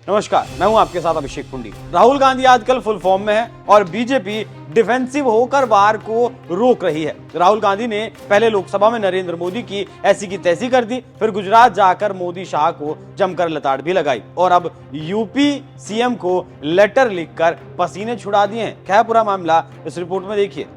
नमस्कार, मैं हूं आपके साथ अभिषेक पुंडी। राहुल गांधी आजकल फुल फॉर्म में है और बीजेपी डिफेंसिव होकर वार को रोक रही है। राहुल गांधी ने पहले लोकसभा में नरेंद्र मोदी की ऐसी की तैसी कर दी, फिर गुजरात जाकर मोदी शाह को जमकर लताड़ भी लगाई और अब यूपी सीएम को लेटर लिखकर पसीने छुड़ा दिए हैं। क्या है पूरा मामला, इस रिपोर्ट में देखिए।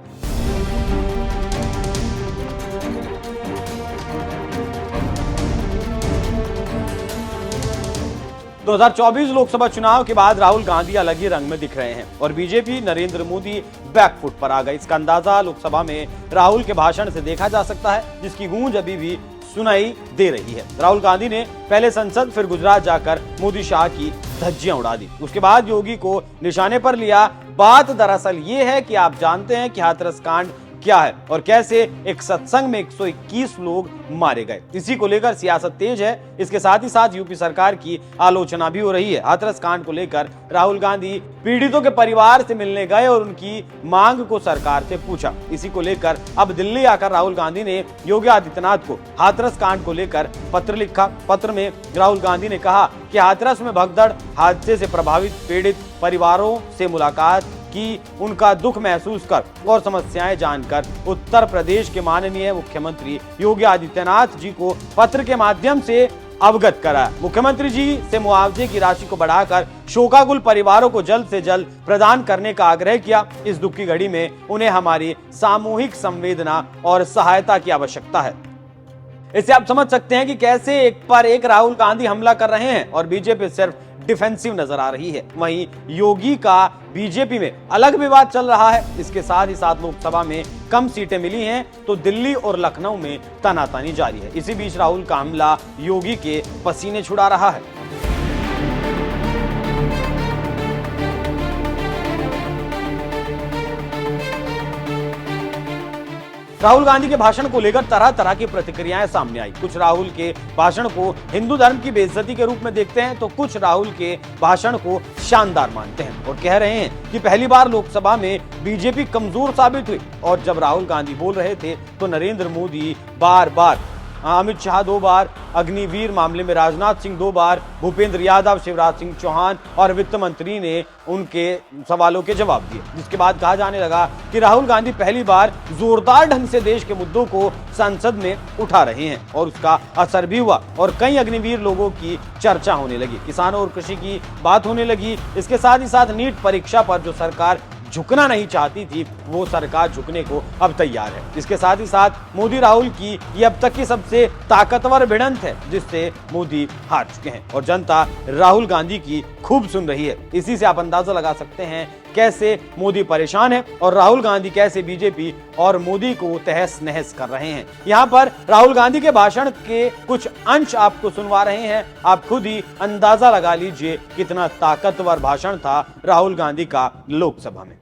2024 लोकसभा चुनाव के बाद राहुल गांधी अलग ही रंग में दिख रहे हैं और बीजेपी नरेंद्र मोदी बैकफुट पर आ गई। इसका अंदाजा लोकसभा में राहुल के भाषण से देखा जा सकता है, जिसकी गूंज अभी भी सुनाई दे रही है। राहुल गांधी ने पहले संसद फिर गुजरात जाकर मोदी शाह की धज्जियां उड़ा दी, उसके बाद योगी को निशाने पर लिया। बात दरअसल ये है कि आप जानते हैं कि हाथरस कांड क्या है और कैसे एक सत्संग में 121 लोग मारे गए। इसी को लेकर सियासत तेज है। इसके साथ ही साथ यूपी सरकार की आलोचना भी हो रही है। हाथरस कांड को लेकर राहुल गांधी पीड़ितों के परिवार से मिलने गए और उनकी मांग को सरकार से पूछा। इसी को लेकर अब दिल्ली आकर राहुल गांधी ने योगी आदित्यनाथ को हाथरस कांड को लेकर पत्र लिखा। पत्र में राहुल गांधी ने कहा कि हाथरस में भगदड़ हादसे से प्रभावित पीड़ित परिवारों से मुलाकात की, उनका दुख महसूस कर और समस्याएं जानकर उत्तर प्रदेश के माननीय मुख्यमंत्री योगी आदित्यनाथ जी को पत्र के माध्यम से अवगत कराया। मुख्यमंत्री जी से मुआवजे की राशि को बढ़ाकर शोकाकुल परिवारों को जल्द से जल्द प्रदान करने का आग्रह किया। इस दुख की घड़ी में उन्हें हमारी सामूहिक संवेदना और सहायता की आवश्यकता है। इससे आप समझ सकते हैं कि कैसे एक पर एक राहुल गांधी हमला कर रहे हैं और बीजेपी सिर्फ डिफेंसिव नजर आ रही है। वहीं योगी का बीजेपी में अलग विवाद चल रहा है। इसके साथ ही साथ लोकसभा में कम सीटें मिली हैं तो दिल्ली और लखनऊ में तनातनी जारी है। इसी बीच राहुल का हमला योगी के पसीने छुड़ा रहा है। राहुल गांधी के भाषण को लेकर तरह तरह की प्रतिक्रियाएं सामने आई। कुछ राहुल के भाषण को हिंदू धर्म की बेइज्जती के रूप में देखते हैं तो कुछ राहुल के भाषण को शानदार मानते हैं और कह रहे हैं कि पहली बार लोकसभा में बीजेपी कमजोर साबित हुई। और जब राहुल गांधी बोल रहे थे तो नरेंद्र मोदी बार बार, अमित शाह 2 बार, अग्निवीर मामले में राजनाथ सिंह 2 बार, भूपेंद्र यादव, शिवराज सिंह चौहान और वित्त मंत्री ने उनके सवालों के जवाब दिए। जिसके बाद कहा जाने लगा कि राहुल गांधी पहली बार जोरदार ढंग से देश के मुद्दों को संसद में उठा रहे हैं और उसका असर भी हुआ और कई अग्निवीर लोगों की चर्चा होने लगी, किसानों और कृषि की बात होने लगी। इसके साथ ही साथ नीट परीक्षा पर जो सरकार झुकना नहीं चाहती थी वो सरकार झुकने को अब तैयार है। इसके साथ ही साथ मोदी राहुल की ये अब तक की सबसे ताकतवर भिड़ंत है जिससे मोदी हार चुके हैं और जनता राहुल गांधी की खूब सुन रही है। इसी से आप अंदाजा लगा सकते हैं कैसे मोदी परेशान है और राहुल गांधी कैसे बीजेपी और मोदी को तहस नहस कर रहे हैं। यहाँ पर राहुल गांधी के भाषण के कुछ अंश आपको सुनवा रहे हैं, आप खुद ही अंदाजा लगा लीजिए कितना ताकतवर भाषण था राहुल गांधी का लोकसभा में।